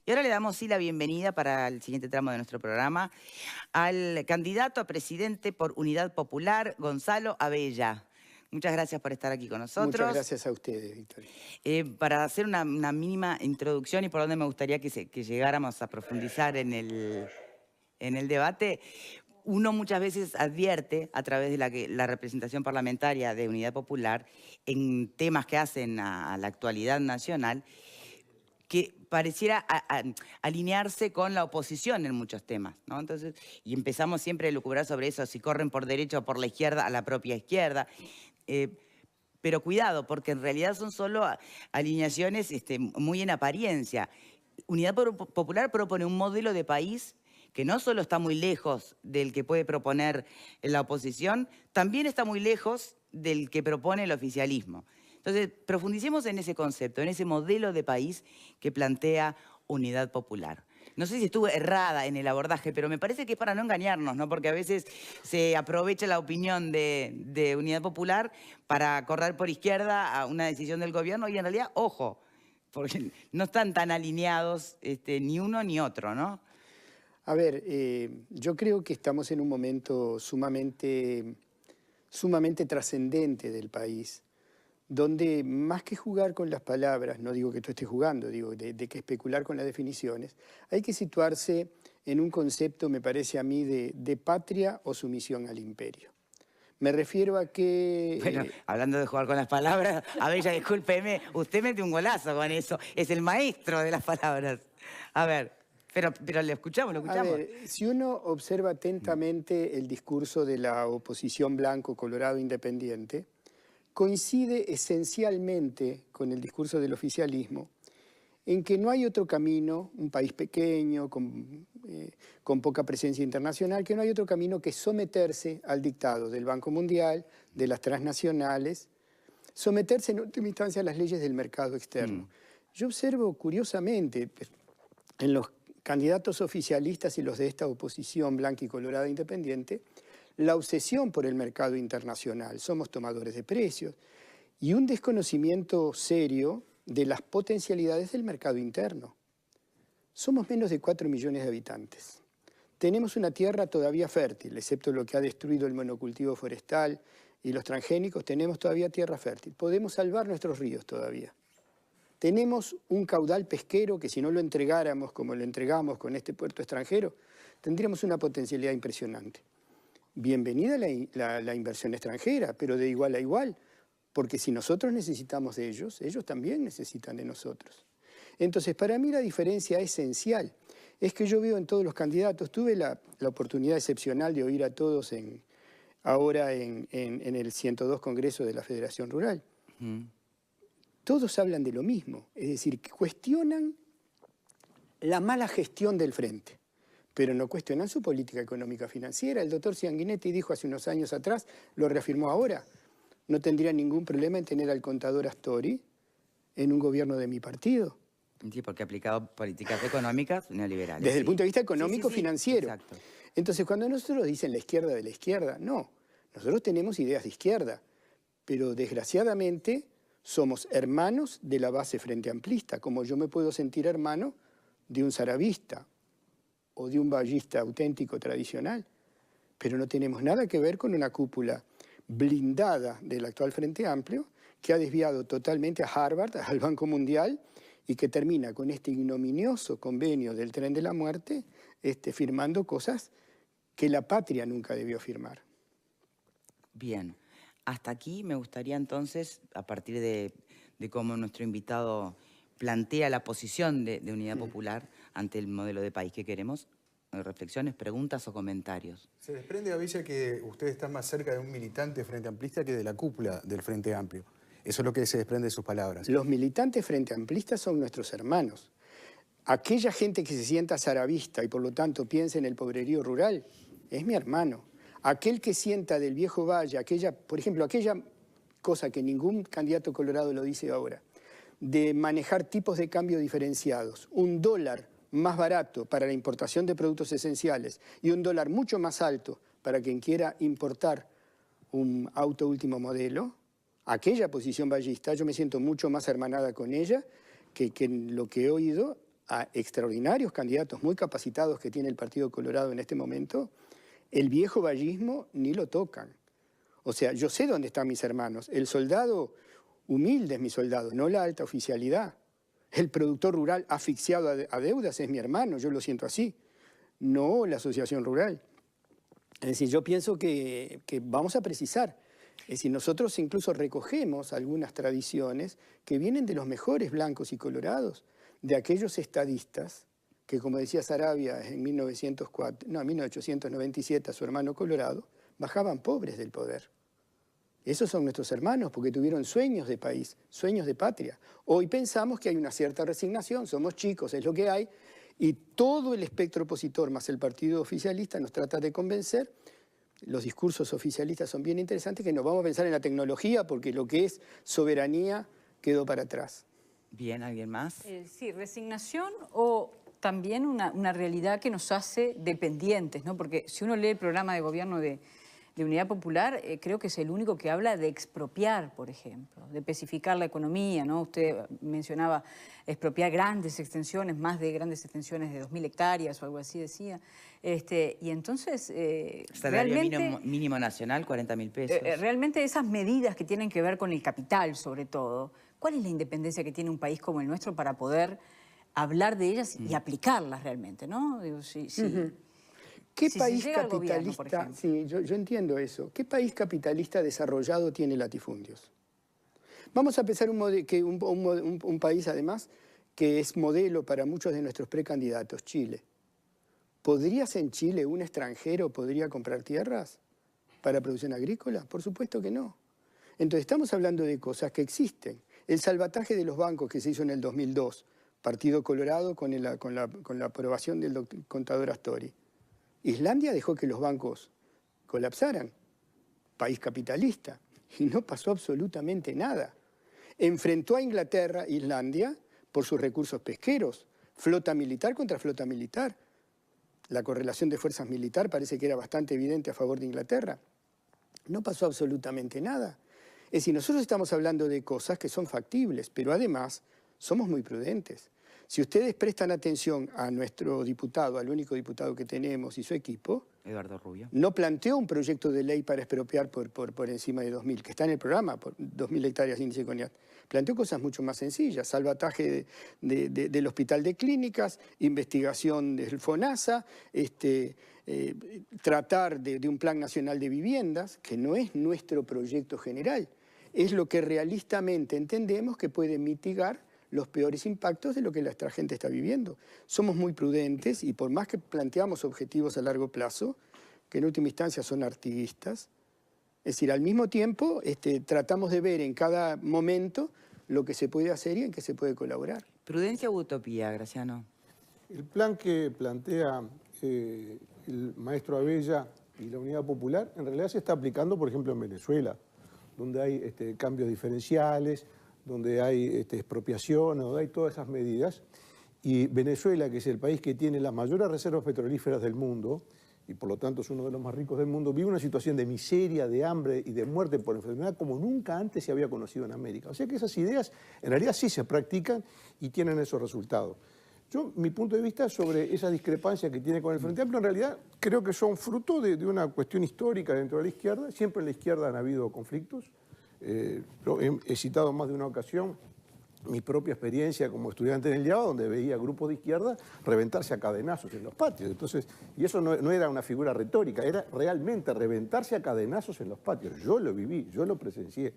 Y ahora le damos sí la bienvenida para el siguiente tramo de nuestro programa al candidato a presidente por Unidad Popular, Gonzalo Abella. Muchas gracias por estar aquí con Muchas nosotros. gracias a ustedes, Victoria. Para hacer una mínima introducción y por donde me gustaría que llegáramos a profundizar en el debate, uno muchas veces advierte a través de la representación parlamentaria de Unidad Popular en temas que hacen a la actualidad nacional, que pareciera alinearse con la oposición en muchos temas, ¿no? Entonces, y empezamos siempre a lucubrar sobre eso, si corren por derecha o por la izquierda, a la propia izquierda. Eh, pero cuidado, porque en realidad son solo alineaciones muy en apariencia. Unidad Popular propone un modelo de país que no solo está muy lejos del que puede proponer la oposición, también está muy lejos del que propone el oficialismo. Entonces, profundicemos en ese concepto, en ese modelo de país que plantea Unidad Popular. No sé si estuve errada en el abordaje, pero me parece que es para no engañarnos, ¿no? Porque a veces se aprovecha la opinión de Unidad Popular para correr por izquierda a una decisión del gobierno y en realidad, ojo, porque no están tan alineados ni uno ni otro, ¿no? A ver, yo creo que estamos en un momento sumamente trascendente del país, donde más que jugar con las palabras, no digo que tú estés jugando, digo de que especular con las definiciones, hay que situarse en un concepto, me parece a mí, de patria o sumisión al imperio. Me refiero a que... Bueno, hablando de jugar con las palabras, a ver, ya discúlpeme, usted mete un golazo con eso, es el maestro de las palabras. A ver, pero le escuchamos, lo A escuchamos. ver, si uno observa atentamente el discurso de la oposición blanco-colorado independiente, coincide esencialmente con el discurso del oficialismo en que no hay otro camino, un país pequeño, con poca presencia internacional, que no hay otro camino que someterse al dictado del Banco Mundial, de las transnacionales, someterse en última instancia a las leyes del mercado externo. Yo observo curiosamente en los candidatos oficialistas y los de esta oposición blanca y colorada independiente, la obsesión por el mercado internacional. Somos tomadores de precios y un desconocimiento serio de las potencialidades del mercado interno. Somos menos de 4 millones de habitantes. Tenemos una tierra todavía fértil, excepto lo que ha destruido el monocultivo forestal y los transgénicos, tenemos todavía tierra fértil. Podemos salvar nuestros ríos todavía. Tenemos un caudal pesquero que si no lo entregáramos como lo entregamos con este puerto extranjero, tendríamos una potencialidad impresionante. Bienvenida la inversión extranjera, pero de igual a igual, porque si nosotros necesitamos de ellos, ellos también necesitan de nosotros. Entonces, para mí la diferencia esencial es que yo veo en todos los candidatos, tuve la oportunidad excepcional de oír a todos ahora en el 102 Congreso de la Federación Rural. Todos hablan de lo mismo, es decir, que cuestionan la mala gestión del frente, pero no cuestionan su política económica financiera. El doctor Sanguinetti dijo hace unos años atrás, lo reafirmó ahora, no tendría ningún problema en tener al contador Astori en un gobierno de mi partido. Sí, porque ha aplicado políticas económicas neoliberales. Desde el sí. punto de vista económico-financiero. Exacto. Entonces, cuando nosotros dicen la izquierda de la izquierda, no. Nosotros tenemos ideas de izquierda, pero desgraciadamente somos hermanos de la base frente amplista, como yo me puedo sentir hermano de un sarabista o de un vallista auténtico tradicional, pero no tenemos nada que ver con una cúpula blindada del actual Frente Amplio que ha desviado totalmente a Harvard, al Banco Mundial, y que termina con este ignominioso convenio del tren de la muerte, firmando cosas que la patria nunca debió firmar. Bien, hasta aquí me gustaría entonces, a partir de cómo nuestro invitado plantea la posición de Unidad Popular ante el modelo de país que queremos, reflexiones, preguntas o comentarios. Se desprende, Abella, que usted está más cerca de un militante frente amplista que de la cúpula del Frente Amplio. Eso es lo que se desprende de sus palabras. Los militantes frente amplistas son nuestros hermanos. Aquella gente que se sienta zarabista y por lo tanto piensa en el pobrerío rural, es mi hermano. Aquel que sienta del viejo valle, por ejemplo, aquella cosa que ningún candidato colorado lo dice ahora, de manejar tipos de cambio diferenciados, un dólar más barato para la importación de productos esenciales y un dólar mucho más alto para quien quiera importar un auto último modelo, aquella posición vallista, yo me siento mucho más hermanada con ella que lo que he oído a extraordinarios candidatos muy capacitados que tiene el Partido Colorado en este momento, el viejo vallismo ni lo tocan. O sea, yo sé dónde están mis hermanos. El soldado humilde es mi soldado, no la alta oficialidad. El productor rural asfixiado a deudas es mi hermano, yo lo siento así, no la asociación rural. Es decir, yo pienso que vamos a precisar. Es decir, nosotros incluso recogemos algunas tradiciones que vienen de los mejores blancos y colorados, de aquellos estadistas que, como decía Saravia en 1897 a su hermano Colorado, bajaban pobres del poder. Esos son nuestros hermanos porque tuvieron sueños de país, sueños de patria. Hoy pensamos que hay una cierta resignación, somos chicos, es lo que hay, y todo el espectro opositor más el partido oficialista nos trata de convencer. Los discursos oficialistas son bien interesantes, que nos vamos a pensar en la tecnología porque lo que es soberanía quedó para atrás. Bien, ¿alguien más? Sí, resignación o también una realidad que nos hace dependientes, ¿no? Porque si uno lee el programa de gobierno de Unidad Popular, creo que es el único que habla de expropiar, por ejemplo, de especificar la economía, ¿no? Usted mencionaba expropiar grandes extensiones, más de grandes extensiones de 2.000 hectáreas o algo así decía. Y entonces, Salario realmente, mínimo nacional, 40.000 pesos. realmente esas medidas que tienen que ver con el capital, sobre todo, ¿cuál es la independencia que tiene un país como el nuestro para poder hablar de ellas y aplicarlas realmente, ¿no? Digo, ¿Qué Si país se llega al gobierno, por capitalista, ejemplo. sí, yo entiendo eso, ¿qué país capitalista desarrollado tiene latifundios? Vamos a pensar un país, además, que es modelo para muchos de nuestros precandidatos, Chile. ¿Podrías en Chile, un extranjero, podría comprar tierras para producción agrícola? Por supuesto que no. Entonces estamos hablando de cosas que existen. El salvataje de los bancos que se hizo en el 2002, Partido Colorado con la aprobación del contador Astori. Islandia dejó que los bancos colapsaran, país capitalista, y no pasó absolutamente nada. Enfrentó a Inglaterra, Islandia, por sus recursos pesqueros, flota militar contra flota militar. La correlación de fuerzas militar parece que era bastante evidente a favor de Inglaterra. No pasó absolutamente nada. Es decir, nosotros estamos hablando de cosas que son factibles, pero además somos muy prudentes. Si ustedes prestan atención a nuestro diputado, al único diputado que tenemos y su equipo, Eduardo Rubio. no planteó un proyecto de ley para expropiar por encima de 2.000, que está en el programa, por 2.000 hectáreas índice CONIAT. Planteó cosas mucho más sencillas, salvataje del Hospital de Clínicas, investigación del FONASA, tratar de un plan nacional de viviendas, que no es nuestro proyecto general, es lo que realistamente entendemos que puede mitigar los peores impactos de lo que nuestra gente está viviendo. Somos muy prudentes y por más que planteamos objetivos a largo plazo, que en última instancia son artiguistas, es decir, al mismo tiempo tratamos de ver en cada momento lo que se puede hacer y en qué se puede colaborar. ¿Prudencia u utopía, Graciano? El plan que plantea el maestro Abella y la Unidad Popular en realidad se está aplicando, por ejemplo, en Venezuela, donde hay cambios diferenciales, donde hay expropiación, donde hay todas esas medidas. Y Venezuela, que es el país que tiene las mayores reservas petrolíferas del mundo, y por lo tanto es uno de los más ricos del mundo, vive una situación de miseria, de hambre y de muerte por enfermedad como nunca antes se había conocido en América. O sea que esas ideas en realidad sí se practican y tienen esos resultados. Mi punto de vista sobre esa discrepancia que tiene con el Frente Amplio, en realidad creo que son fruto de una cuestión histórica dentro de la izquierda. Siempre en la izquierda han habido conflictos. He citado más de una ocasión mi propia experiencia como estudiante en el IABA, donde veía grupos de izquierda reventarse a cadenazos en los patios. Entonces, y eso no era una figura retórica, era realmente reventarse a cadenazos en los patios. Yo lo viví, yo lo presencié.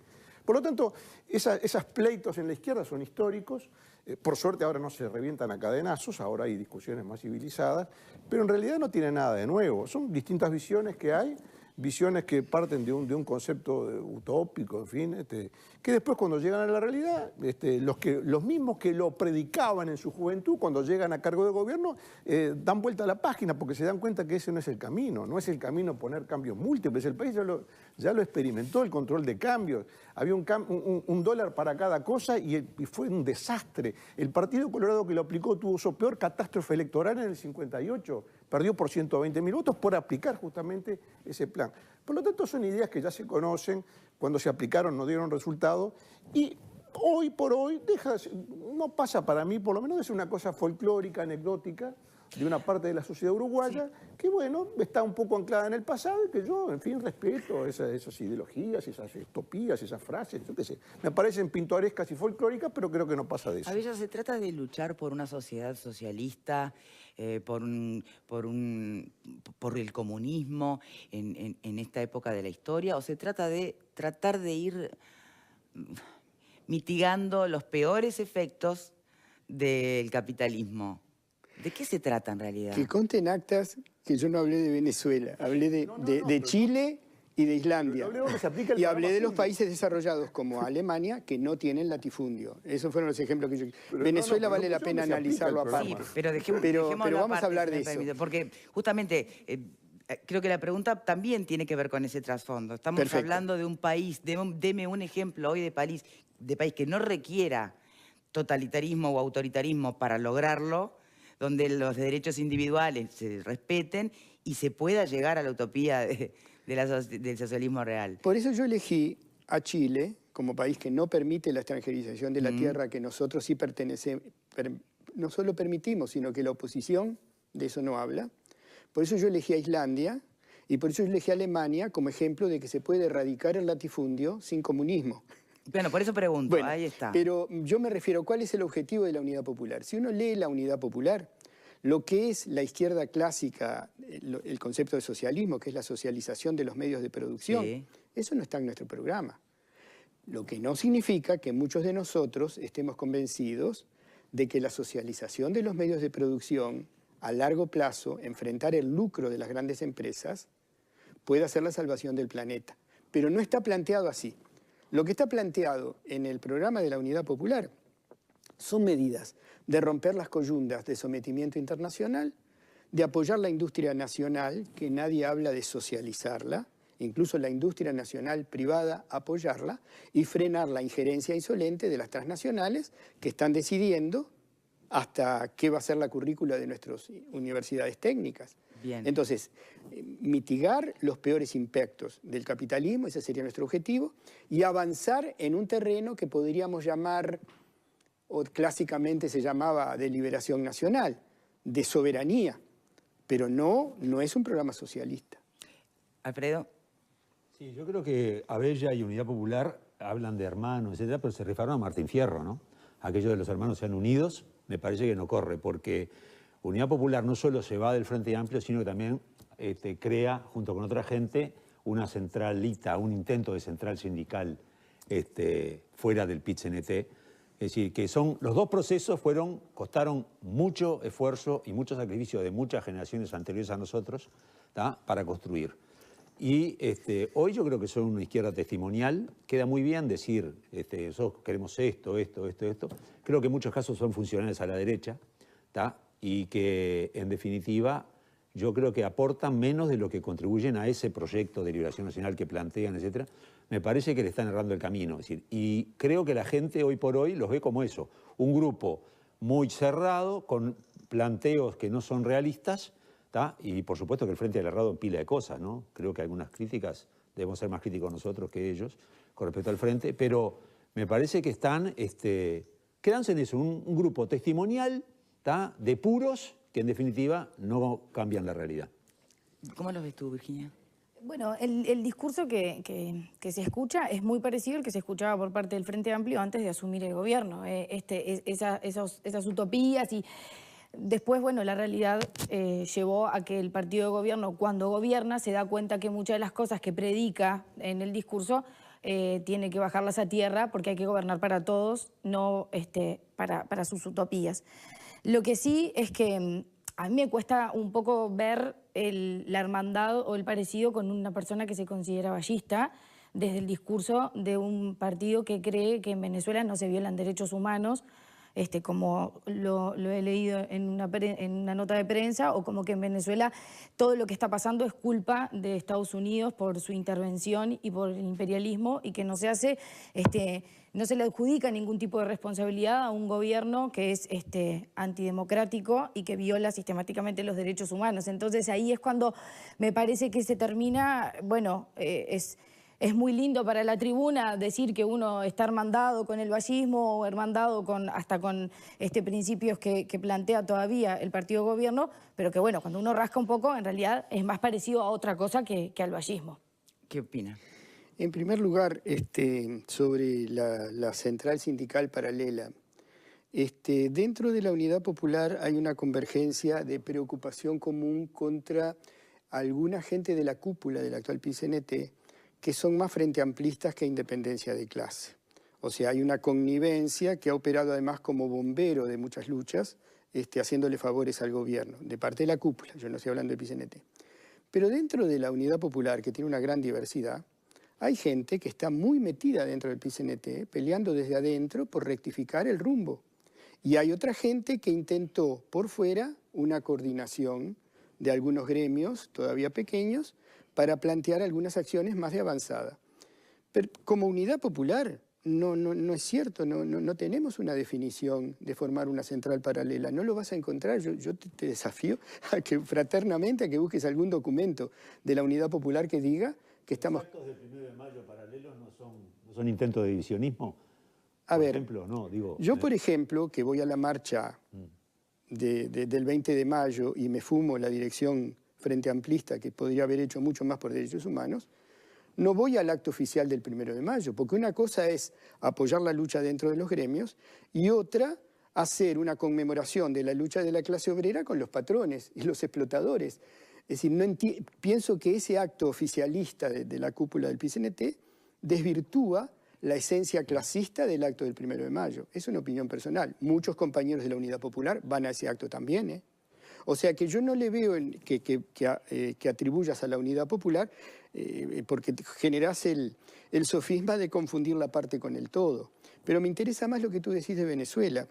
Por lo tanto, esos pleitos en la izquierda son históricos. Por suerte ahora no se revientan a cadenazos, ahora hay discusiones más civilizadas, pero en realidad no tiene nada de nuevo. Son distintas visiones que hay, visiones que parten de un concepto utópico, en fin, que después cuando llegan a la realidad, los mismos que lo predicaban en su juventud, cuando llegan a cargo de gobierno, dan vuelta a la página porque se dan cuenta que ese no es el camino poner cambios múltiples. El país ya lo experimentó, el control de cambios. Había un dólar para cada cosa y fue un desastre. El Partido Colorado que lo aplicó tuvo su peor catástrofe electoral en el 58. Perdió por 120.000 votos por aplicar justamente ese plan. Por lo tanto, son ideas que ya se conocen, cuando se aplicaron no dieron resultado y hoy por hoy no pasa para mí, por lo menos es una cosa folclórica, anecdótica, de una parte de la sociedad uruguaya, que bueno, está un poco anclada en el pasado y que yo, en fin, respeto esas ideologías, esas utopías, esas frases, yo qué sé. Me parecen pintorescas y folclóricas, pero creo que no pasa de eso. Abella, ¿se trata de luchar por una sociedad socialista, por el comunismo en esta época de la historia? ¿O se trata de tratar de ir mitigando los peores efectos del capitalismo? ¿De qué se trata en realidad? Que conste en actas que yo no hablé de Venezuela, hablé de Chile y de Islandia. Y hablé de los países desarrollados como Alemania que no tienen latifundio. Esos fueron los ejemplos que yo... Venezuela vale la pena analizarlo aparte. Sí, pero pero vamos aparte, a hablar si me de eso. permite, porque justamente creo que la pregunta también tiene que ver con ese trasfondo. Estamos Perfecto. hablando de un país, deme un ejemplo hoy de país que no requiera totalitarismo o autoritarismo para lograrlo, donde los derechos individuales se respeten y se pueda llegar a la utopía del socialismo real. Por eso yo elegí a Chile como país que no permite la extranjerización de la tierra, que nosotros sí pertenecemos, no solo permitimos, sino que la oposición de eso no habla. Por eso yo elegí a Islandia y por eso yo elegí a Alemania como ejemplo de que se puede erradicar el latifundio sin comunismo. Bueno, por eso pregunto, Bueno, ahí está. pero yo me refiero, ¿cuál es el objetivo de la Unidad Popular? Si uno lee la Unidad Popular, lo que es la izquierda clásica, el concepto de socialismo, que es la socialización de los medios de producción, Sí. eso no está en nuestro programa. Lo que no significa que muchos de nosotros estemos convencidos de que la socialización de los medios de producción, a largo plazo, enfrentar el lucro de las grandes empresas, pueda ser la salvación del planeta. Pero no está planteado así. Lo que está planteado en el programa de la Unidad Popular son medidas de romper las coyundas de sometimiento internacional, de apoyar la industria nacional, que nadie habla de socializarla, incluso la industria nacional privada apoyarla, y frenar la injerencia insolente de las transnacionales que están decidiendo hasta qué va a ser la currícula de nuestras universidades técnicas. Bien. Entonces, mitigar los peores impactos del capitalismo, ese sería nuestro objetivo, y avanzar en un terreno que podríamos llamar, o clásicamente se llamaba de liberación nacional, de soberanía, pero no es un programa socialista. Alfredo. Sí, yo creo que Abella y Unidad Popular hablan de hermanos, etcétera, pero se refieren a Martín Fierro, ¿no? Aquello de los hermanos sean unidos, me parece que no corre, porque Unidad Popular no solo se va del Frente Amplio, sino que también crea, junto con otra gente, una centralita, un intento de central sindical fuera del PIT-CNT. Es decir, que los dos procesos costaron mucho esfuerzo y mucho sacrificio de muchas generaciones anteriores a nosotros, ¿tá? Para construir. Y hoy yo creo que son una izquierda testimonial. Queda muy bien decir, nosotros queremos esto. Creo que en muchos casos son funcionales a la derecha, ¿tá? Y que en definitiva yo creo que aportan menos de lo que contribuyen a ese proyecto de liberación nacional que plantean, etcétera. Me parece que le están errando el camino. Es decir, y creo que la gente hoy por hoy los ve como eso, un grupo muy cerrado, con planteos que no son realistas, ¿tá? Y por supuesto que el Frente ha errado en pila de cosas, ¿no? Creo que algunas críticas, debemos ser más críticos nosotros que ellos con respecto al Frente, pero me parece que están, quedándose en eso, un grupo testimonial, ¿tá? De puros que en definitiva no cambian la realidad. ¿Cómo lo ves tú, Virginia? Bueno, el discurso que se escucha es muy parecido al que se escuchaba por parte del Frente Amplio antes de asumir el gobierno. Esas utopías y después, bueno, la realidad llevó a que el partido de gobierno, cuando gobierna, se da cuenta que muchas de las cosas que predica en el discurso tiene que bajarlas a tierra porque hay que gobernar para todos, no para sus utopías. Lo que sí es que a mí me cuesta un poco ver la hermandad o el parecido con una persona que se considera ballista desde el discurso de un partido que cree que en Venezuela no se violan derechos humanos, como lo he leído en una nota de prensa, o como que en Venezuela todo lo que está pasando es culpa de Estados Unidos por su intervención y por el imperialismo, y que no se hace, no se le adjudica ningún tipo de responsabilidad a un gobierno que es antidemocrático y que viola sistemáticamente los derechos humanos. Entonces ahí es cuando me parece que se termina, bueno, es muy lindo para la tribuna decir que uno está hermandado con el vallismo o hermandado hasta con principios que plantea todavía el partido gobierno, pero que bueno, cuando uno rasca un poco, en realidad es más parecido a otra cosa que al vallismo. ¿Qué opina? En primer lugar, sobre la central sindical paralela, dentro de la Unidad Popular hay una convergencia de preocupación común contra alguna gente de la cúpula del actual PCNT que son más frente amplistas que independencia de clase. O sea, hay una connivencia que ha operado además como bombero de muchas luchas, haciéndole favores al gobierno, de parte de la cúpula, yo no estoy hablando del PCNT. Pero dentro de la Unidad Popular, que tiene una gran diversidad, hay gente que está muy metida dentro del PCNT, peleando desde adentro por rectificar el rumbo. Y hay otra gente que intentó por fuera una coordinación de algunos gremios, todavía pequeños, para plantear algunas acciones más de avanzada. Pero como Unidad Popular no es cierto, no tenemos una definición de formar una central paralela, no lo vas a encontrar. Yo te desafío a que fraternamente, a que busques algún documento de la Unidad Popular que diga que estamos... ¿Los actos del 1 de mayo paralelos no son intentos de divisionismo? A ver, ejemplo, no, digo, yo por ejemplo, que voy a la marcha del 20 de mayo y me fumo la dirección Frente Amplista, que podría haber hecho mucho más por derechos humanos, no voy al acto oficial del 1 de mayo, porque una cosa es apoyar la lucha dentro de los gremios y otra hacer una conmemoración de la lucha de la clase obrera con los patrones y los explotadores. Es decir, pienso que ese acto oficialista de la cúpula del PCNT desvirtúa la esencia clasista del acto del 1 de mayo. Es una opinión personal. Muchos compañeros de la Unidad Popular van a ese acto también, ¿eh? O sea que yo no le veo que atribuyas a la Unidad Popular porque generás el sofisma de confundir la parte con el todo. Pero me interesa más lo que tú decís de Venezuela.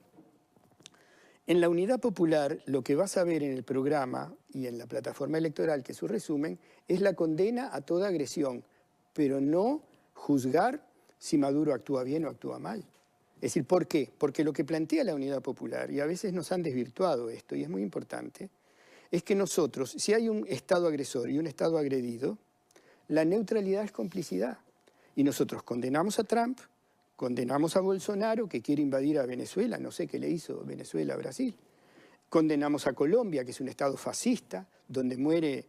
En la Unidad Popular lo que vas a ver en el programa y en la plataforma electoral, que es su resumen, es la condena a toda agresión, pero no juzgar si Maduro actúa bien o actúa mal. Es decir, ¿por qué? Porque lo que plantea la Unidad Popular, y a veces nos han desvirtuado esto, y es muy importante, es que nosotros, si hay un Estado agresor y un Estado agredido, la neutralidad es complicidad. Y nosotros condenamos a Trump, condenamos a Bolsonaro, que quiere invadir a Venezuela, no sé qué le hizo Venezuela a Brasil. Condenamos a Colombia, que es un Estado fascista, donde muere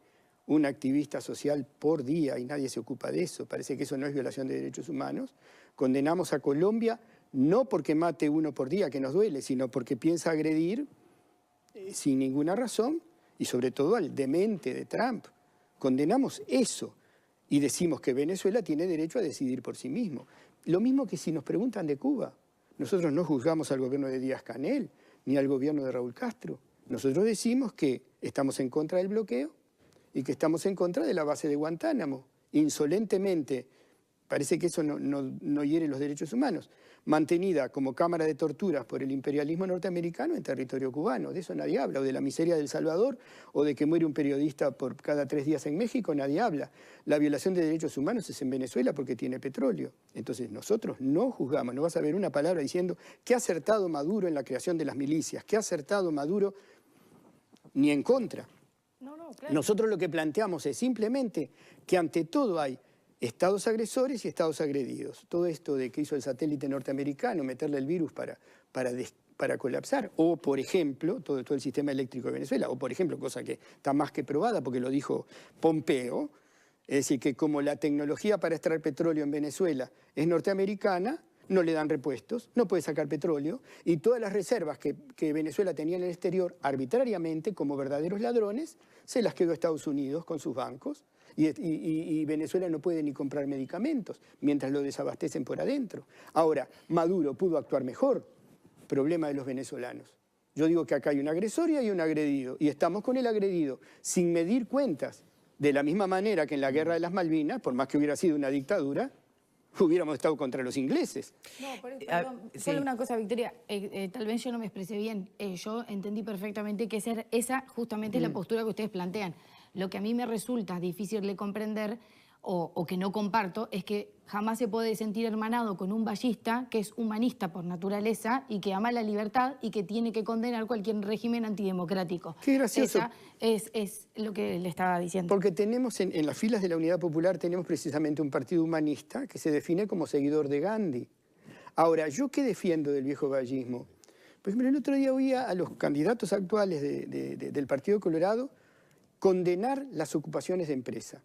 un activista social por día y nadie se ocupa de eso. Parece que eso no es violación de derechos humanos. Condenamos a Colombia no porque mate uno por día, que nos duele, sino porque piensa agredir sin ninguna razón, y sobre todo al demente de Trump. Condenamos eso y decimos que Venezuela tiene derecho a decidir por sí mismo. Lo mismo que si nos preguntan de Cuba. Nosotros no juzgamos al gobierno de Díaz-Canel ni al gobierno de Raúl Castro. Nosotros decimos que estamos en contra del bloqueo y que estamos en contra de la base de Guantánamo. Insolentemente, parece que eso no hiere los derechos humanos, mantenida como cámara de torturas por el imperialismo norteamericano en territorio cubano. De eso nadie habla. O de la miseria de El Salvador, o de que muere un periodista por cada 3 días en México, nadie habla. La violación de derechos humanos es en Venezuela porque tiene petróleo. Entonces nosotros no juzgamos, no vas a ver una palabra diciendo que ha acertado Maduro en la creación de las milicias, que ha acertado Maduro ni en contra. Claro. Nosotros lo que planteamos es simplemente que ante todo hay estados agresores y estados agredidos. Todo esto de que hizo el satélite norteamericano, meterle el virus para colapsar, o por ejemplo, todo el sistema eléctrico de Venezuela, o por ejemplo, cosa que está más que probada porque lo dijo Pompeo, es decir, que como la tecnología para extraer petróleo en Venezuela es norteamericana, no le dan repuestos, no puede sacar petróleo, y todas las reservas que Venezuela tenía en el exterior, arbitrariamente, como verdaderos ladrones, se las quedó Estados Unidos con sus bancos, y Venezuela no puede ni comprar medicamentos, mientras lo desabastecen por adentro. Ahora, Maduro pudo actuar mejor, problema de los venezolanos. Yo digo que acá hay un agresor y hay un agredido, y estamos con el agredido, sin medir cuentas, de la misma manera que en la Guerra de las Malvinas, por más que hubiera sido una dictadura, hubiéramos estado contra los ingleses. No, perdón, solo una cosa, Victoria, tal vez yo no me expresé bien, yo entendí perfectamente que esa justamente es la postura que ustedes plantean. Lo que a mí me resulta difícil de comprender, o que no comparto, es que jamás se puede sentir hermanado con un vallista que es humanista por naturaleza y que ama la libertad y que tiene que condenar cualquier régimen antidemocrático. Qué gracioso. Esa es lo que le estaba diciendo. Porque tenemos en las filas de la Unidad Popular tenemos precisamente un partido humanista que se define como seguidor de Gandhi. Ahora, ¿yo qué defiendo del viejo vallismo? Por ejemplo, el otro día oía a los candidatos actuales del Partido Colorado condenar las ocupaciones de empresa.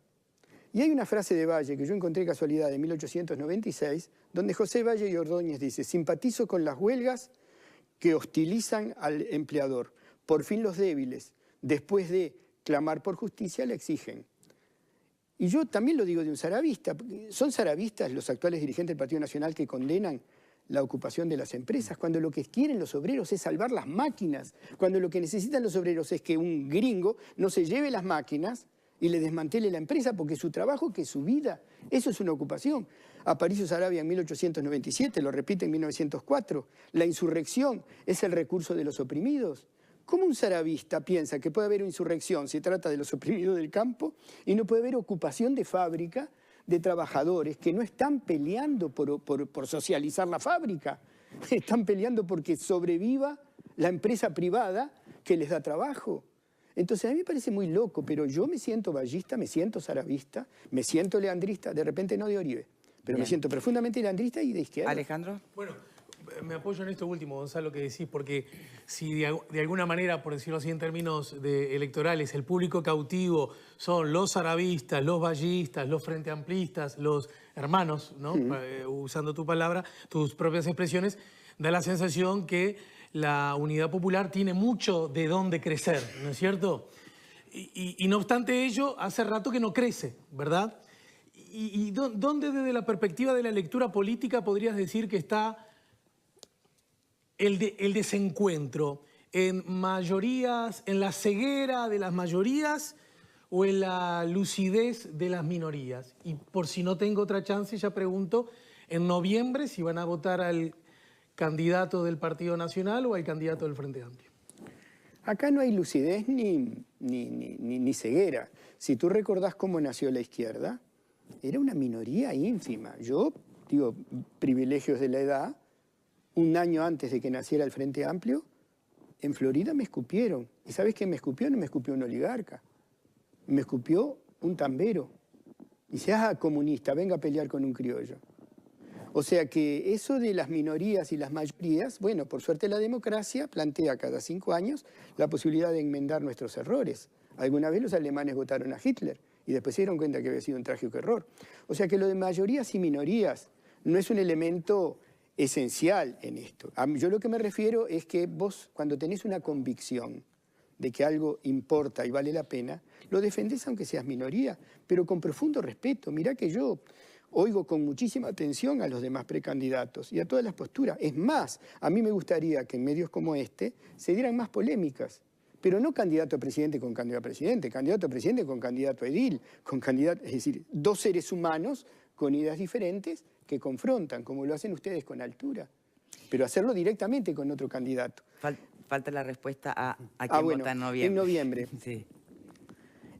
Y hay una frase de Valle que yo encontré de casualidad de 1896, donde José Valle y Ordóñez dice: simpatizo con las huelgas que hostilizan al empleador. Por fin los débiles, después de clamar por justicia, le exigen. Y yo también lo digo de un sarabista. Son sarabistas los actuales dirigentes del Partido Nacional que condenan la ocupación de las empresas, cuando lo que quieren los obreros es salvar las máquinas, cuando lo que necesitan los obreros es que un gringo no se lleve las máquinas y le desmantele la empresa, porque su trabajo, que es su vida, eso es una ocupación. Aparicio Saravia en 1897, lo repite en 1904, la insurrección es el recurso de los oprimidos. ¿Cómo un saravista piensa que puede haber insurrección si trata de los oprimidos del campo y no puede haber ocupación de fábrica de trabajadores que no están peleando por socializar la fábrica, están peleando porque sobreviva la empresa privada que les da trabajo? Entonces a mí me parece muy loco, pero yo me siento vallista, me siento saravista, me siento leandrista, de repente no de Oribe, pero me siento profundamente leandrista y de izquierda. Alejandro. Bueno, me apoyo en esto último, Gonzalo, que decís, porque si de alguna manera, por decirlo así en términos electorales, el público cautivo son los saravistas, los vallistas, los frente amplistas, los hermanos, ¿no? Usando tu palabra, tus propias expresiones, da la sensación que la Unidad Popular tiene mucho de dónde crecer, ¿no es cierto? Y no obstante ello, hace rato que no crece, ¿verdad? ¿Y dónde desde la perspectiva de la lectura política podrías decir que está el desencuentro? ¿En mayorías, en la ceguera de las mayorías o en la lucidez de las minorías? Y por si no tengo otra chance, ya pregunto, en noviembre si van a votar al candidato del Partido Nacional o al candidato del Frente Amplio. Acá no hay lucidez ni ceguera. Si tú recordás cómo nació la izquierda, era una minoría ínfima. Yo, digo, privilegios de la edad, un año antes de que naciera el Frente Amplio, en Florida me escupieron. ¿Y sabes quién me escupió? No me escupió un oligarca. Me escupió un tambero. Y dice: ah, comunista, venga a pelear con un criollo. O sea que eso de las minorías y las mayorías, bueno, por suerte la democracia plantea cada 5 años la posibilidad de enmendar nuestros errores. Alguna vez los alemanes votaron a Hitler y después se dieron cuenta que había sido un trágico error. O sea que lo de mayorías y minorías no es un elemento esencial en esto. Yo lo que me refiero es que vos, cuando tenés una convicción de que algo importa y vale la pena, lo defendés aunque seas minoría, pero con profundo respeto. Mirá que yo oigo con muchísima atención a los demás precandidatos y a todas las posturas. Es más, a mí me gustaría que en medios como este se dieran más polémicas, pero no candidato a presidente con candidato a presidente, candidato a presidente con candidato a edil, con candidato, es decir, dos seres humanos con ideas diferentes que confrontan, como lo hacen ustedes con altura, pero hacerlo directamente con otro candidato. Falta la respuesta a quién vota en noviembre. En noviembre. Sí.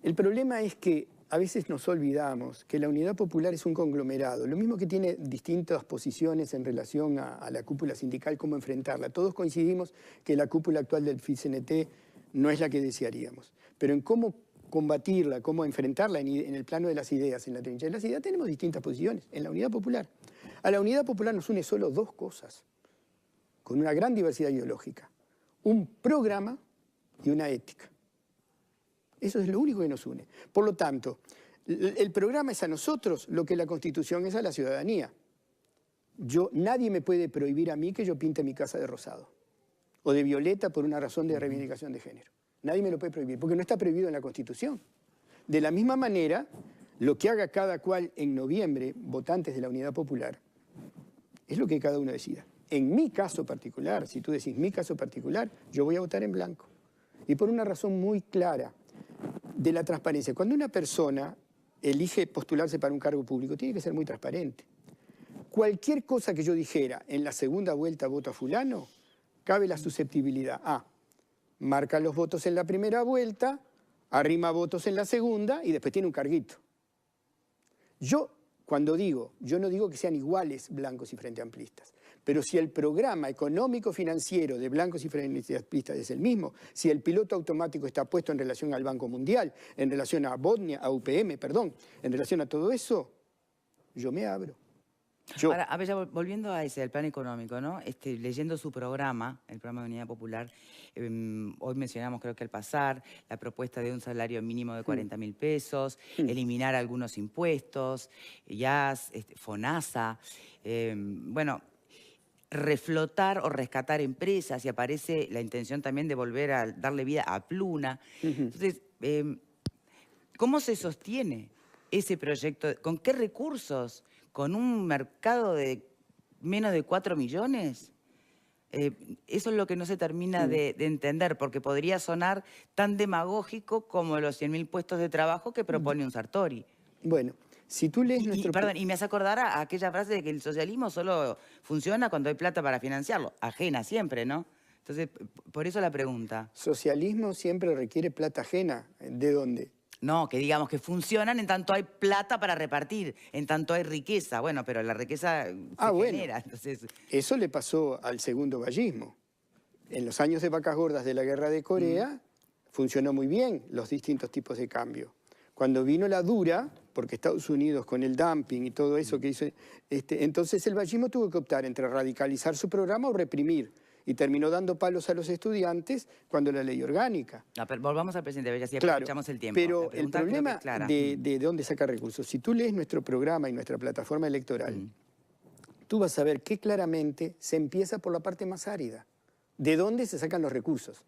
El problema es que a veces nos olvidamos que la Unidad Popular es un conglomerado, lo mismo que tiene distintas posiciones en relación a la cúpula sindical, cómo enfrentarla. Todos coincidimos que la cúpula actual del FICNT no es la que desearíamos, pero en cómo combatirla, cómo enfrentarla en el plano de las ideas, en la trinchera de las ideas, tenemos distintas posiciones en la Unidad Popular. A la Unidad Popular nos une solo dos cosas, con una gran diversidad ideológica: un programa y una ética. Eso es lo único que nos une. Por lo tanto, el programa es a nosotros lo que la Constitución es a la ciudadanía. Nadie me puede prohibir a mí que yo pinte mi casa de rosado o de violeta por una razón de reivindicación de género. Nadie me lo puede prohibir, porque no está prohibido en la Constitución. De la misma manera, lo que haga cada cual en noviembre, votantes de la Unidad Popular, es lo que cada uno decida. En mi caso particular, si tú decís mi caso particular, yo voy a votar en blanco. Y por una razón muy clara de la transparencia. Cuando una persona elige postularse para un cargo público, tiene que ser muy transparente. Cualquier cosa que yo dijera en la segunda vuelta voto a fulano, cabe la susceptibilidad a marca los votos en la primera vuelta, arrima votos en la segunda y después tiene un carguito. Cuando digo, yo no digo que sean iguales blancos y frente amplistas, pero si el programa económico-financiero de blancos y frente amplistas es el mismo, si el piloto automático está puesto en relación al Banco Mundial, en relación a Bosnia, a UPM, perdón, en relación a todo eso, yo me abro. Ahora, a ver, ya volviendo a ese, al plan económico, ¿no? Leyendo su programa, el programa de Unidad Popular, hoy mencionamos, creo que al pasar, la propuesta de un salario mínimo de 40.000 pesos, eliminar algunos impuestos, IAS, FONASA, bueno, reflotar o rescatar empresas, y aparece la intención también de volver a darle vida a Pluna. Entonces, ¿cómo se sostiene ese proyecto? ¿Con qué recursos? ¿Con un mercado de menos de 4 millones? Eso es lo que no se termina de entender, porque podría sonar tan demagógico como los 100.000 puestos de trabajo que propone un Sartori. Bueno, si tú lees nuestro... Perdón, y me hace acordar a aquella frase de que el socialismo solo funciona cuando hay plata para financiarlo. Ajena siempre, ¿no? Entonces, por eso la pregunta. Socialismo siempre requiere plata ajena. ¿De dónde? No, que digamos que funcionan en tanto hay plata para repartir, en tanto hay riqueza. Bueno, pero la riqueza se genera. Entonces... Eso le pasó al segundo vallismo. En los años de vacas gordas de la Guerra de Corea, funcionó muy bien los distintos tipos de cambio. Cuando vino la dura, porque Estados Unidos con el dumping y todo eso que hizo, entonces el vallismo tuvo que optar entre radicalizar su programa o reprimir. Y terminó dando palos a los estudiantes cuando la ley orgánica. No, pero volvamos al presidente Bella, si claro, aprovechamos el tiempo. Pero el problema de dónde saca recursos, si tú lees nuestro programa y nuestra plataforma electoral, tú vas a ver que claramente se empieza por la parte más árida. ¿De dónde se sacan los recursos?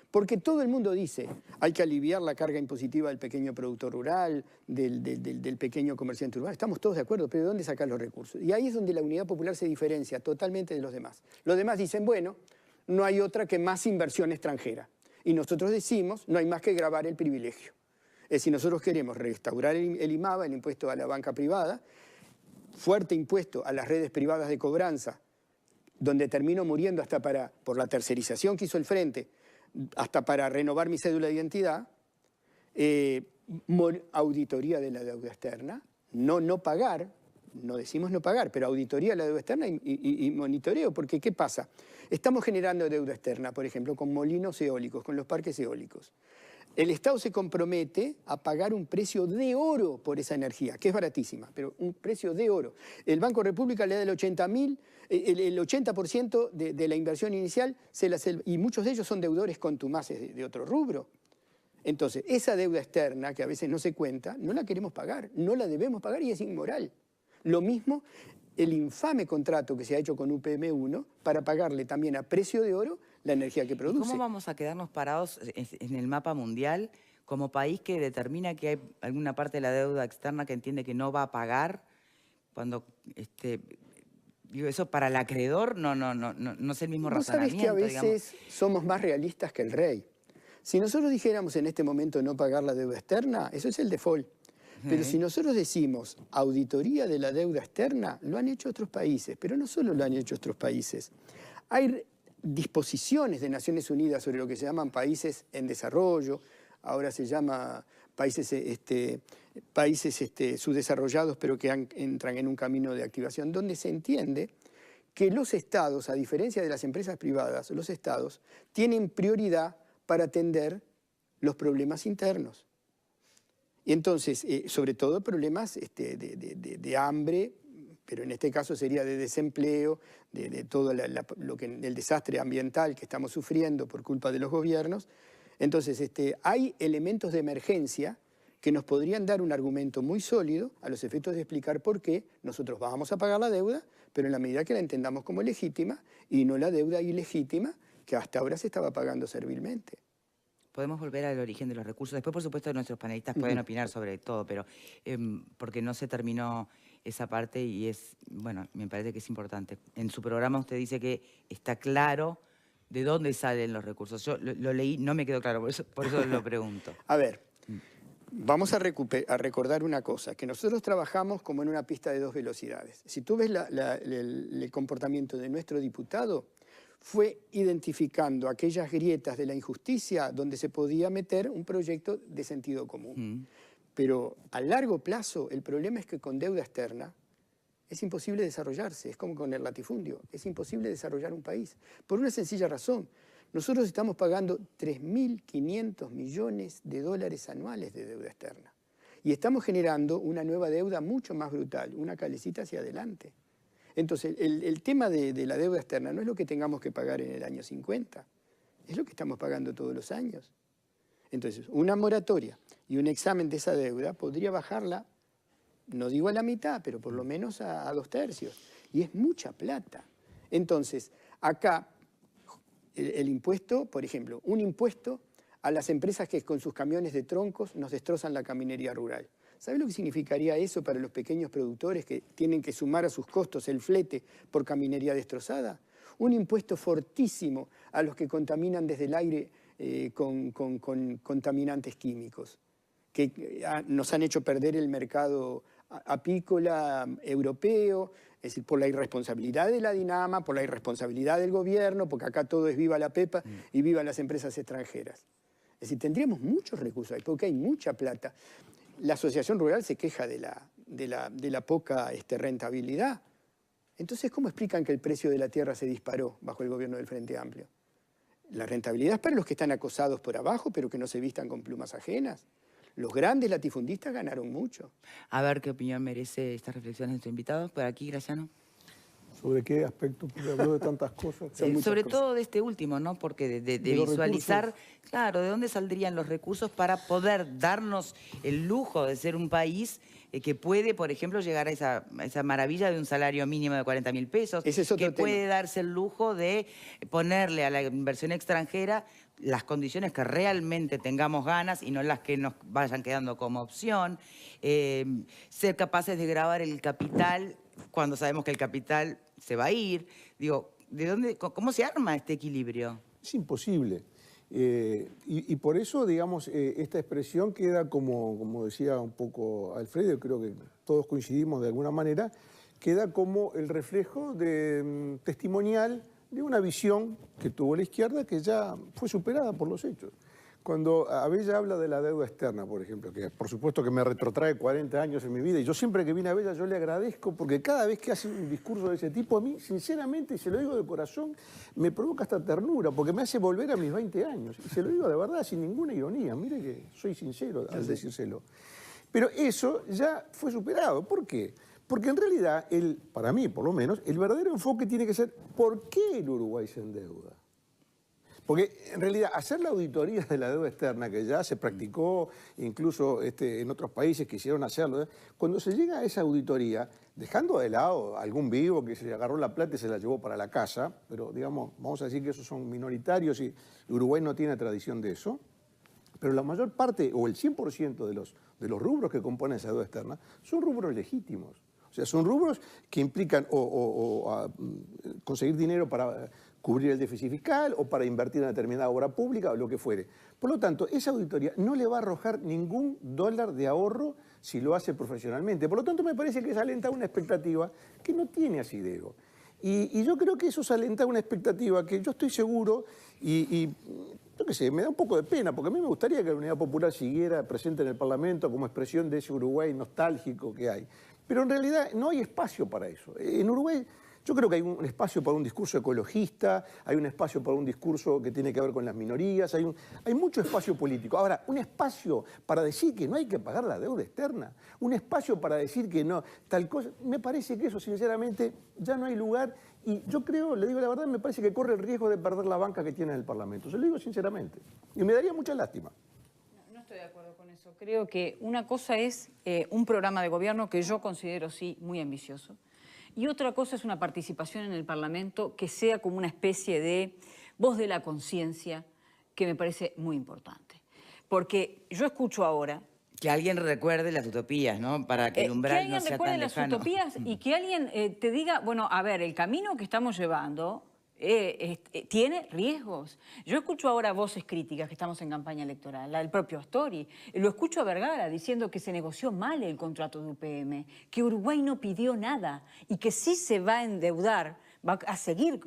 Porque todo el mundo dice, hay que aliviar la carga impositiva del pequeño productor rural, del pequeño comerciante urbano. Estamos todos de acuerdo, pero ¿de dónde sacar los recursos? Y ahí es donde la Unidad Popular se diferencia totalmente de los demás. Los demás dicen, bueno, no hay otra que más inversión extranjera. Y nosotros decimos, no hay más que gravar el privilegio. Es decir, nosotros queremos restaurar el IMABA, el impuesto a la banca privada, fuerte impuesto a las redes privadas de cobranza, donde termino muriendo hasta por la tercerización que hizo el Frente, hasta para renovar mi cédula de identidad, auditoría de la deuda externa, no pagar, no decimos no pagar, pero auditoría de la deuda externa y monitoreo, porque ¿qué pasa? Estamos generando deuda externa, por ejemplo, con molinos eólicos, con los parques eólicos. El Estado se compromete a pagar un precio de oro por esa energía, que es baratísima, pero un precio de oro. El Banco República le da el 80% de la inversión inicial, y muchos de ellos son deudores contumaces de otro rubro. Entonces, esa deuda externa, que a veces no se cuenta, no la queremos pagar, no la debemos pagar y es inmoral. Lo mismo el infame contrato que se ha hecho con UPM1 para pagarle también a precio de oro la energía que produce. ¿Cómo vamos a quedarnos parados en el mapa mundial como país que determina que hay alguna parte de la deuda externa que entiende que no va a pagar? Cuando, digo, eso para el acreedor no es el mismo razonamiento. Vos sabés que a veces somos más realistas que el rey. Si nosotros dijéramos en este momento no pagar la deuda externa, eso es el default. Pero si nosotros decimos auditoría de la deuda externa, lo han hecho otros países, pero no solo lo han hecho otros países. Hay disposiciones de Naciones Unidas sobre lo que se llaman países en desarrollo, ahora se llama países subdesarrollados, pero que entran en un camino de activación, donde se entiende que los estados, a diferencia de las empresas privadas, los estados tienen prioridad para atender los problemas internos. Y entonces, sobre todo problemas de hambre, pero en este caso sería de desempleo, de todo el desastre ambiental que estamos sufriendo por culpa de los gobiernos. Entonces, hay elementos de emergencia que nos podrían dar un argumento muy sólido a los efectos de explicar por qué nosotros vamos a pagar la deuda, pero en la medida que la entendamos como legítima y no la deuda ilegítima que hasta ahora se estaba pagando servilmente. Podemos volver al origen de los recursos. Después, por supuesto, nuestros panelistas pueden opinar sobre todo, pero porque no se terminó esa parte y bueno, me parece que es importante. En su programa usted dice que está claro de dónde salen los recursos. Yo lo leí, no me quedó claro, por eso lo pregunto. A ver, vamos a recordar una cosa, que nosotros trabajamos como en una pista de 2 velocidades. Si tú ves el comportamiento de nuestro diputado, fue identificando aquellas grietas de la injusticia donde se podía meter un proyecto de sentido común. Pero a largo plazo el problema es que con deuda externa es imposible desarrollarse, es como con el latifundio, es imposible desarrollar un país. Por una sencilla razón, nosotros estamos pagando 3.500 millones de dólares anuales de deuda externa. Y estamos generando una nueva deuda mucho más brutal, una calecita hacia adelante. Entonces, el tema de la deuda externa no es lo que tengamos que pagar en el año 50, es lo que estamos pagando todos los años. Entonces, una moratoria y un examen de esa deuda podría bajarla, no digo a la mitad, pero por lo menos a 2/3. Y es mucha plata. Entonces, acá, el impuesto, por ejemplo, un impuesto a las empresas que con sus camiones de troncos nos destrozan la caminería rural. ¿Sabe lo que significaría eso para los pequeños productores que tienen que sumar a sus costos el flete por caminería destrozada? Un impuesto fortísimo a los que contaminan desde el aire con contaminantes químicos, que nos han hecho perder el mercado apícola europeo, es decir, por la irresponsabilidad de la Dinama, por la irresponsabilidad del gobierno, porque acá todo es viva la pepa y viva las empresas extranjeras. Es decir, tendríamos muchos recursos ahí, porque hay mucha plata. La Asociación Rural se queja de la poca rentabilidad. Entonces, ¿cómo explican que el precio de la tierra se disparó bajo el gobierno del Frente Amplio? La rentabilidad es para los que están acosados por abajo, pero que no se vistan con plumas ajenas. Los grandes latifundistas ganaron mucho. A ver qué opinión merece estas reflexiones de nuestros invitados. Por aquí, Graciano. ¿Sobre qué aspecto? Porque habló de tantas cosas. Sobre todo de este último, ¿no? Porque de visualizar, claro, de dónde saldrían los recursos para poder darnos el lujo de ser un país que puede, por ejemplo, llegar a esa maravilla de un salario mínimo de 40.000 pesos, Ese es otro que tema. puede darse el lujo de ponerle a la inversión extranjera las condiciones que realmente tengamos ganas y no las que nos vayan quedando como opción, ser capaces de gravar el capital cuando sabemos que el capital se va a ir. Digo, ¿cómo se arma este equilibrio? Es imposible. Y por eso, digamos, esta expresión queda como decía un poco Alfredo, creo que todos coincidimos de alguna manera, queda como el reflejo testimonial de una visión que tuvo la izquierda que ya fue superada por los hechos. Cuando Abella habla de la deuda externa, por ejemplo, que por supuesto que me retrotrae 40 años en mi vida, y yo siempre que vine a Abella yo le agradezco, porque cada vez que hace un discurso de ese tipo, a mí, sinceramente, y se lo digo de corazón, me provoca hasta ternura, porque me hace volver a mis 20 años. Y se lo digo de verdad, sin ninguna ironía. Mire que soy sincero al decírselo. Pero eso ya fue superado. ¿Por qué? Porque en realidad, para mí por lo menos, el verdadero enfoque tiene que ser ¿por qué el Uruguay se endeuda? Porque en realidad hacer la auditoría de la deuda externa, que ya se practicó incluso en otros países quisieron hacerlo, cuando se llega a esa auditoría, dejando de lado algún vivo que se agarró la plata y se la llevó para la casa, pero digamos, vamos a decir que esos son minoritarios y Uruguay no tiene tradición de eso, pero la mayor parte o el 100% de los rubros que componen esa deuda externa son rubros legítimos. O sea, son rubros que implican conseguir dinero para cubrir el déficit fiscal o para invertir en determinada obra pública o lo que fuere. Por lo tanto, esa auditoría no le va a arrojar ningún dólar de ahorro si lo hace profesionalmente. Por lo tanto, me parece que es alentar una expectativa que no tiene asidero. Y yo creo que eso es alentar una expectativa que yo estoy seguro y yo qué sé, me da un poco de pena, porque a mí me gustaría que la Unidad Popular siguiera presente en el Parlamento como expresión de ese Uruguay nostálgico que hay. Pero en realidad no hay espacio para eso. En Uruguay yo creo que hay un espacio para un discurso ecologista, hay un espacio para un discurso que tiene que ver con las minorías, hay mucho espacio político. Ahora, un espacio para decir que no hay que pagar la deuda externa, un espacio para decir que no, tal cosa, me parece que eso sinceramente ya no hay lugar y yo creo, le digo la verdad, me parece que corre el riesgo de perder la banca que tiene en el Parlamento. Se lo digo sinceramente y me daría mucha lástima. No estoy de acuerdo con eso. Creo que una cosa es un programa de gobierno que yo considero, sí, muy ambicioso. Y otra cosa es una participación en el Parlamento que sea como una especie de voz de la conciencia que me parece muy importante. Porque yo escucho ahora... Que alguien recuerde las utopías, ¿no? Para que el umbral no sea tan lejano. Que alguien recuerde las utopías y que alguien te diga, bueno, a ver, el camino que estamos llevando tiene riesgos. Yo escucho ahora voces críticas que estamos en campaña electoral, la del propio Astori. Lo escucho a Vergara diciendo que se negoció mal el contrato de UPM, que Uruguay no pidió nada y que sí se va a endeudar, va a seguir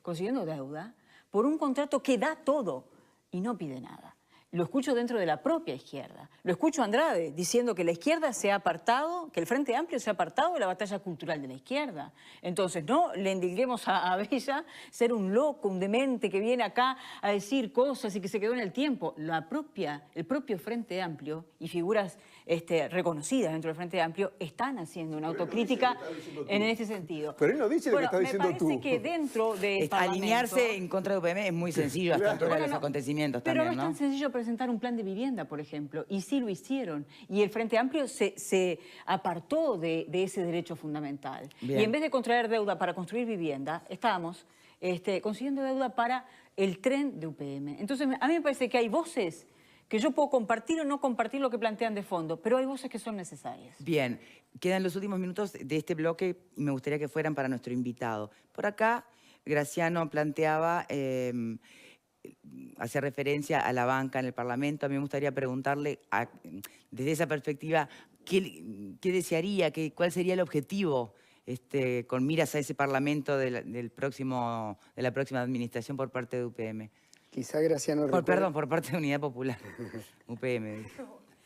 consiguiendo deuda por un contrato que da todo y no pide nada. lo escucho dentro de la propia izquierda. Lo escucho a Andrade diciendo que la izquierda se ha apartado, que el Frente Amplio se ha apartado de la batalla cultural de la izquierda. Entonces, no le endilguemos a Abella ser un loco, un demente que viene acá a decir cosas y que se quedó en el tiempo. El propio Frente Amplio y figuras reconocidas dentro del Frente Amplio están haciendo una autocrítica en ese sentido. Pero él no dice lo que estás diciendo tú. Me parece que dentro del Parlamento... Alinearse en contra de UPM es muy sencillo a esta altura de los acontecimientos pero también, no es tan sencillo presentar un plan de vivienda, por ejemplo, y sí lo hicieron. Y el Frente Amplio se apartó de ese derecho fundamental. Bien. Y en vez de contraer deuda para construir vivienda, estábamos consiguiendo deuda para el tren de UPM. Entonces, a mí me parece que hay voces que yo puedo compartir o no compartir lo que plantean de fondo, pero hay voces que son necesarias. Bien, quedan los últimos minutos de este bloque y me gustaría que fueran para nuestro invitado. Por acá, Graciano planteaba, hace referencia a la banca en el Parlamento. A mí me gustaría preguntarle, desde esa perspectiva, ¿qué desearía? ¿Cuál sería el objetivo con miras a ese Parlamento de la próxima administración por parte de UPM? Quizá Graciano recuerda... Perdón, por parte de Unidad Popular. UPM.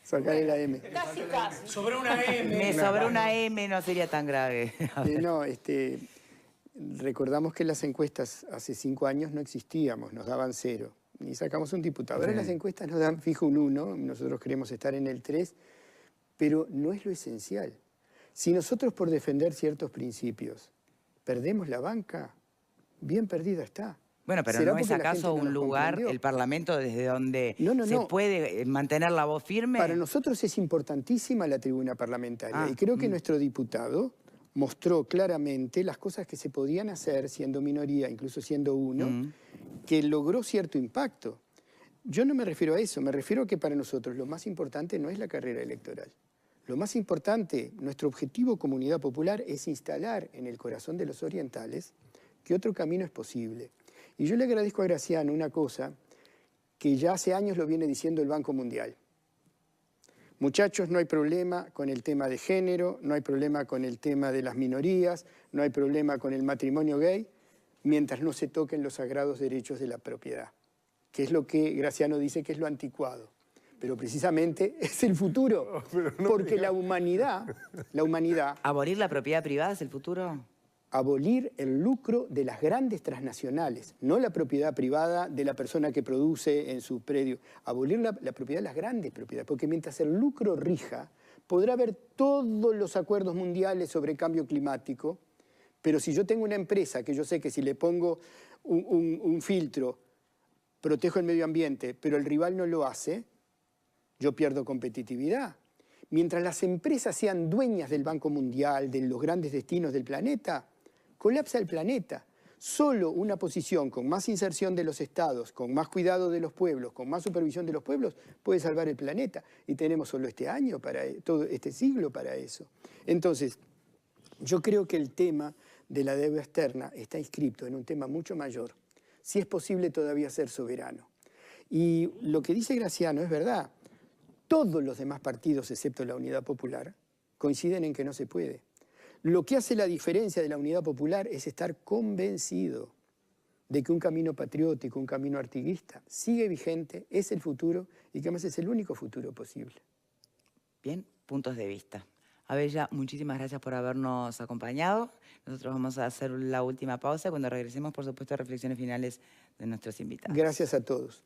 Sacarle la M. Casi, casi. Sobre una M. Me sobró una M, no sería tan grave. No, recordamos que las encuestas hace 5 años no existíamos, nos daban 0. Y sacamos un diputado. Ahora las encuestas nos dan fijo un 1, nosotros queremos estar en el 3, pero no es lo esencial. Si nosotros por defender ciertos principios perdemos la banca, bien perdida está. Bueno, pero ¿no es acaso un lugar, el Parlamento, desde donde se puede mantener la voz firme? Para nosotros es importantísima la tribuna parlamentaria y creo que nuestro diputado mostró claramente las cosas que se podían hacer siendo minoría, incluso siendo uno, que logró cierto impacto. Yo no me refiero a eso, me refiero a que para nosotros lo más importante no es la carrera electoral. Lo más importante, nuestro objetivo como Unidad Popular es instalar en el corazón de los orientales que otro camino es posible. Y yo le agradezco a Graciano una cosa que ya hace años lo viene diciendo el Banco Mundial. Muchachos, no hay problema con el tema de género, no hay problema con el tema de las minorías, no hay problema con el matrimonio gay, mientras no se toquen los sagrados derechos de la propiedad, que es lo que Graciano dice que es lo anticuado. Pero precisamente es el futuro, porque la humanidad... ¿Abolir la propiedad privada es el futuro? Abolir el lucro de las grandes transnacionales, no la propiedad privada de la persona que produce en su predio. Abolir la propiedad de las grandes propiedades, porque mientras el lucro rija, podrá haber todos los acuerdos mundiales sobre cambio climático, pero si yo tengo una empresa que yo sé que si le pongo un filtro, protejo el medio ambiente, pero el rival no lo hace, yo pierdo competitividad. Mientras las empresas sean dueñas del Banco Mundial, de los grandes destinos del planeta, colapsa el planeta. Solo una posición con más inserción de los estados, con más cuidado de los pueblos, con más supervisión de los pueblos, puede salvar el planeta. Y tenemos solo este año, todo este siglo para eso. Entonces, yo creo que el tema de la deuda externa está inscrito en un tema mucho mayor. Si es posible todavía ser soberano. Y lo que dice Graciano es verdad. Todos los demás partidos, excepto la Unidad Popular, coinciden en que no se puede. Lo que hace la diferencia de la Unidad Popular es estar convencido de que un camino patriótico, un camino artiguista, sigue vigente, es el futuro y que además es el único futuro posible. Bien, puntos de vista. Abella, muchísimas gracias por habernos acompañado. Nosotros vamos a hacer la última pausa. Cuando regresemos, por supuesto, reflexiones finales de nuestros invitados. Gracias a todos.